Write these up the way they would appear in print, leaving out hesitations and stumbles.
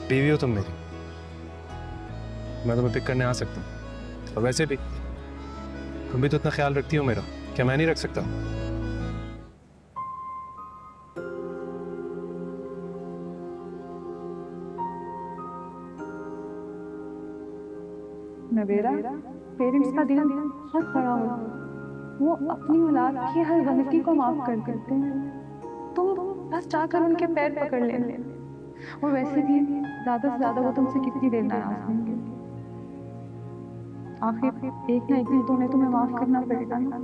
बीवी हो तुम मेरी, मैं तुम्हें पिक करने आ सकता हूँ। और वैसे भी तुम भी तो इतना ख्याल रखती हो मेरा, क्या मैं नहीं रख सकता? नवेरा, पेरेंट्स का दिल बहुत बड़ा होता है। वो अपनी औलाद की हर गलती को माफ कर देते हैं। तुम बस जाकर उनके पैर पकड़ लेना। और वैसे भी ज्यादा से ज्यादा वो तुमसे कितनी देर नाराज होंगे। आखिर एक ना एक दिन तो उन्हें तुम्हें माफ करना पड़ेगा ना।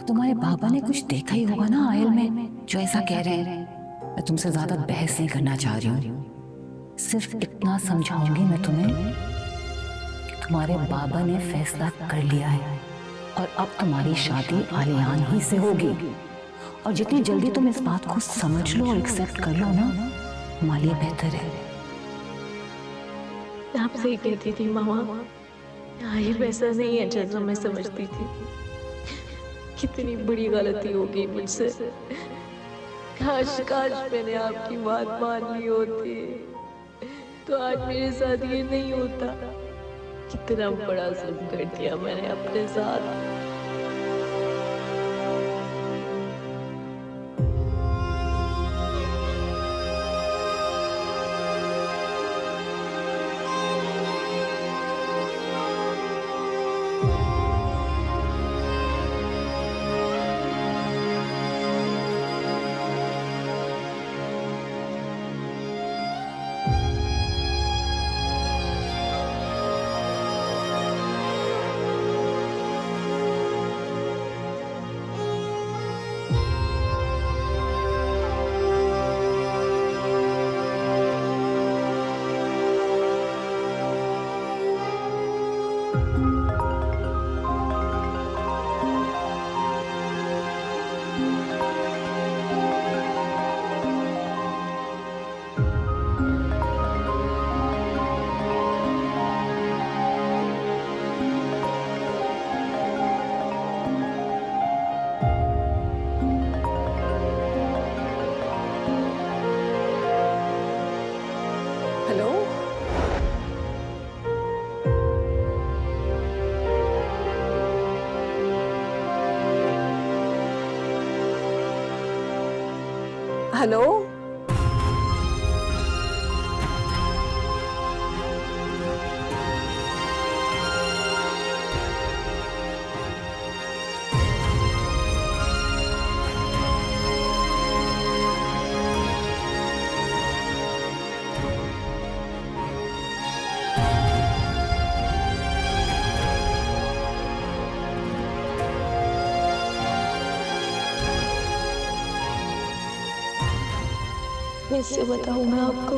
तुम्हारे पापा ने कुछ देखा ही होगा ना आयल में, जो ऐसा कह रहे हैं। मैं तुमसे ज्यादा बहस नहीं करना चाह रही हूँ, सिर्फ इतना समझाऊंगी मैं तुम्हें कि तुम्हारे बाबा ने फैसला कर लिया है और अब तुम्हारी शादी आलियान ही से होगी। और जितनी जल्दी तुम इस बात को समझ लो और एक्सेप्ट कर लो ना, हमारे लिए बेहतर है। आप सही कहती थी मामा, आहिर वैसा नहीं है जैसा मैं समझती थी। कितनी बड़ी गलती हो गई मुझसे। काश काश मैंने आपकी बात मान ली होती तो आज मेरे साथ ये नहीं होता। कितना बड़ा जुल्म कर दिया मैंने अपने साथ। हेलो, हेलो, कैसे बताऊं मैं आपको,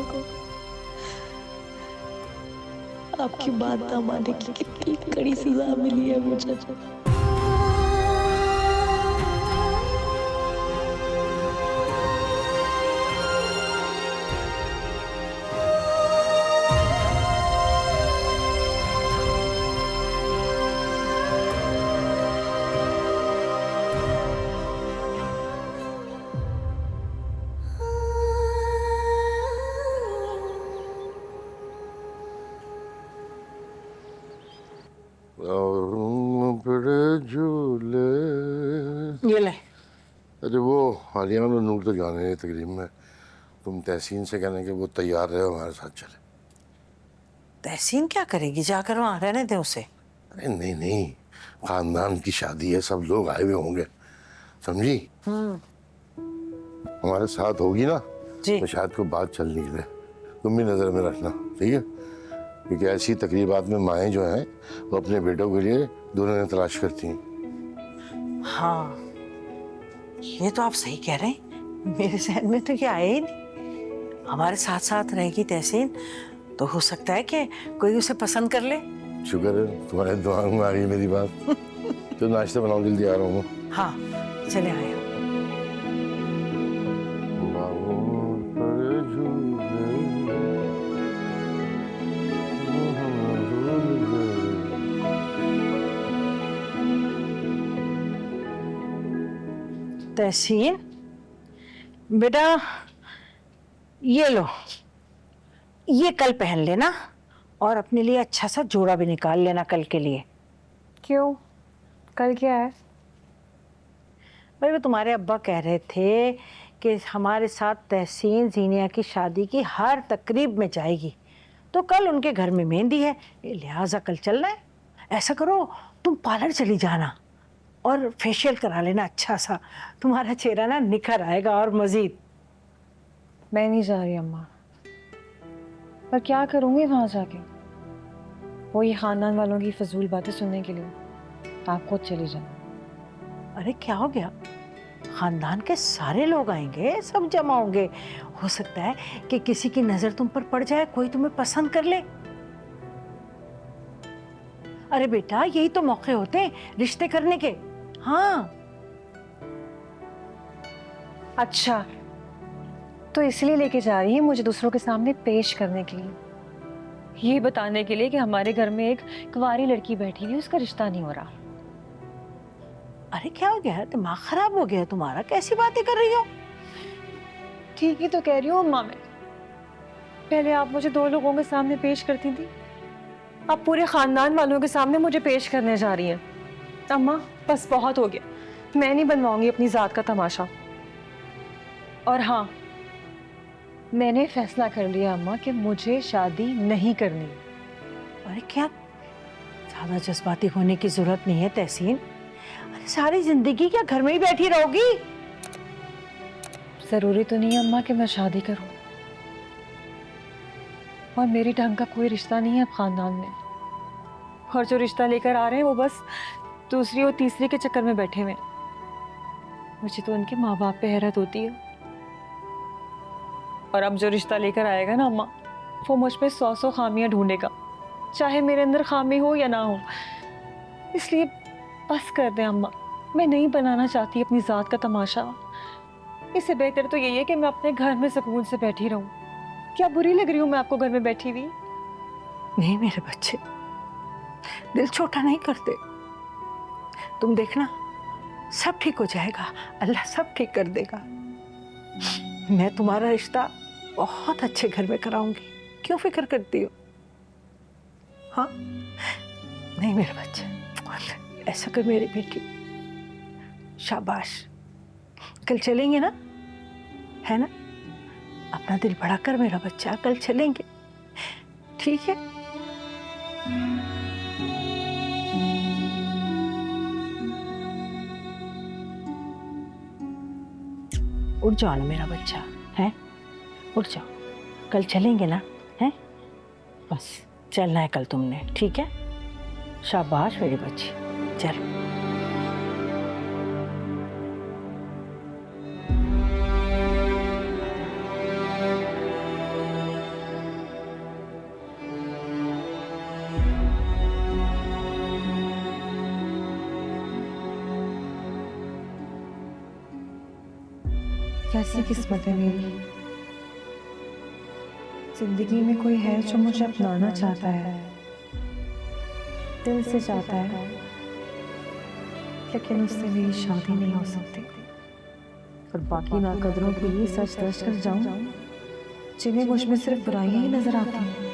आपकी बात ना मानने की कितनी कड़ी सजा मिली है मुझे। झूले। ये ले। अरे वो आलिया और नूर तो जाने हैं तकरीब में, तुम तहसीन से कहने के वो तैयार रहे हमारे साथ चले। तहसीन क्या करेगी, जाकर वहां रहने दे उसे। अरे नहीं नहीं, खानदान की शादी है, सब लोग आए हुए होंगे, समझी। हमारे साथ होगी ना जी। तो शायद कोई बात चल निकले, तुम भी नजर में रखना, ठीक है। क्योंकि ऐसी तकरीबात में माएँ जो हैं वो अपने बेटों के लिए दुल्हन तलाश करती हैं। हाँ, ये तो आप सही कह रहे हैं, मेरे जहन में तो ये आया ही नहीं। हमारे साथ साथ रहेगी तहसीन तो हो सकता है कि कोई उसे पसंद कर ले। शुक्र है तुम्हारे दिमाग में आ गई मेरी बात। तो नाश्ता बनाओ, जल्दी आ रहा हूँ। हाँ चले आए। तहसीन बेटा, ये लो, ये कल पहन लेना और अपने लिए अच्छा सा जोड़ा भी निकाल लेना कल के लिए। क्यों? कल क्या है? भाई वो तुम्हारे अब्बा कह रहे थे कि हमारे साथ तहसीन जीनिया की शादी की हर तकरीब में जाएगी, तो कल उनके घर में मेहंदी है, लिहाजा कल चलना है। ऐसा करो, तुम पार्लर चली जाना और फेशियल करा लेना अच्छा सा, तुम्हारा चेहरा ना निखर आएगा और मजीद। मैं नहीं जा रही अम्मा। पर क्या करूंगी वहां जाके? वो ये खानदान वालों की फजूल बातें सुनने के लिए। आप खुद चली जाओ। अरे क्या हो गया, खानदान के सारे लोग आएंगे, सब जमा होंगे। हो सकता है कि किसी की नजर तुम पर पड़ जाए, कोई तुम्हें पसंद कर ले। अरे बेटा, यही तो मौके होते हैं रिश्ते करने के। हाँ। अच्छा, तो इसलिए लेके जा रही है मुझे दूसरों के सामने पेश करने के लिए, ये बताने के लिए कि हमारे घर में एक कुंवारी लड़की बैठी हुई, उसका रिश्ता नहीं हो रहा। अरे क्या हो गया, दिमाग खराब हो गया तुम्हारा? कैसी बातें कर रही हो? ठीक ही तो कह रही हूँ अम्मा। मैं पहले आप मुझे 2 लोगों के सामने पेश करती थी, अब पूरे खानदान वालों के सामने मुझे पेश करने जा रही हैं। अम्मा बस बहुत हो गया, मैं नहीं बनवाऊंगी अपनी जात का तमाशा। और हाँ, मैंने फैसला कर लिया अम्मा कि मुझे शादी नहीं करनी। अरे क्या ज्यादा जज्बाती होने की जरूरत नहीं है तहसीन। अरे सारी जिंदगी क्या घर में ही बैठी रहोगी? जरूरी तो नहीं है अम्मा कि मैं शादी करूं, और मेरी ढंग का कोई रिश्ता नहीं है अब खानदान में। और जो रिश्ता लेकर आ रहे हैं वो बस दूसरी और तीसरी के चक्कर में बैठे हुए हैं। मुझे तो उनके माँ बाप पे हैरत होती है। और अब जो रिश्ता लेकर आएगा ना अम्मा, वो मुझ पे 100 खामियां ढूंढेगा, चाहे मेरे अंदर खामी हो या ना हो। इसलिए बस कर दें अम्मा, मैं नहीं बनाना चाहती अपनी जात का तमाशा। इससे बेहतर तो यही है कि मैं अपने घर में सुकून से बैठी रहूं। क्या बुरी लग रही हूं मैं आपको घर में बैठी हुई? नहीं मेरे बच्चे, दिल छोटा नहीं करते। तुम देखना, सब ठीक हो जाएगा, अल्लाह सब ठीक कर देगा। मैं तुम्हारा रिश्ता बहुत अच्छे घर में कराऊंगी, क्यों फिक्र करती हो? हाँ नहीं मेरे बच्चे, ऐसा कर मेरी बेटी, शाबाश। कल चलेंगे ना, है ना? अपना दिल बड़ा कर मेरा बच्चा, कल चलेंगे, ठीक है? उठ जाओ ना मेरा बच्चा, है? उठ जाओ, कल चलेंगे ना, है? बस चलना है कल तुमने, ठीक है? शाबाश मेरी बच्ची, चलो। कैसी किस्मत है मेरी, जिंदगी में कोई है जो मुझे अपनाना चाहता है, दिल से चाहता है, लेकिन उससे मेरी शादी नहीं हो सकती। और बाकी नाकदरों के लिए सच दर्ज कर जाऊं, जिन्हें मुझ में सिर्फ बुराइयां ही नजर आती हैं।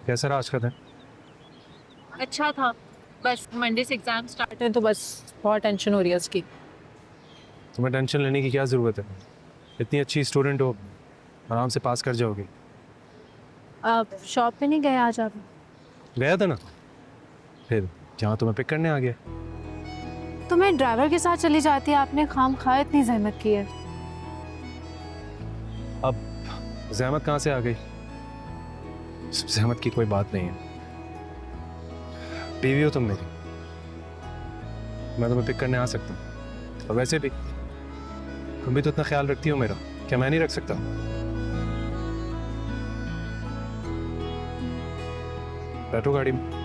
कैसा रहा आज का दिन? अच्छा था, बस मंडे से एग्जाम स्टार्ट है तो बस बहुत टेंशन हो रही है उसकी। तुम्हें टेंशन लेने की क्या ज़रूरत है? इतनी अच्छी स्टूडेंट हो, आराम से पास कर जाओगी। आप शॉप पे नहीं गए आज आप? गया था ना, फिर जहाँ तुम्हें पिक करने आ गया। तो मैं ड्राइवर के साथ चली जाती, आपने खाम खा इतनी जहमत की है। अब जहमत कहाँ से आ गई? जहमत की कोई बात नहीं है, बीवी हो तुम मेरी, मैं तुम्हें पिक करने आ सकता हूँ। और वैसे भी तुम भी तो इतना ख्याल रखती हो मेरा, क्या मैं नहीं रख सकता? बैठो गाड़ी में।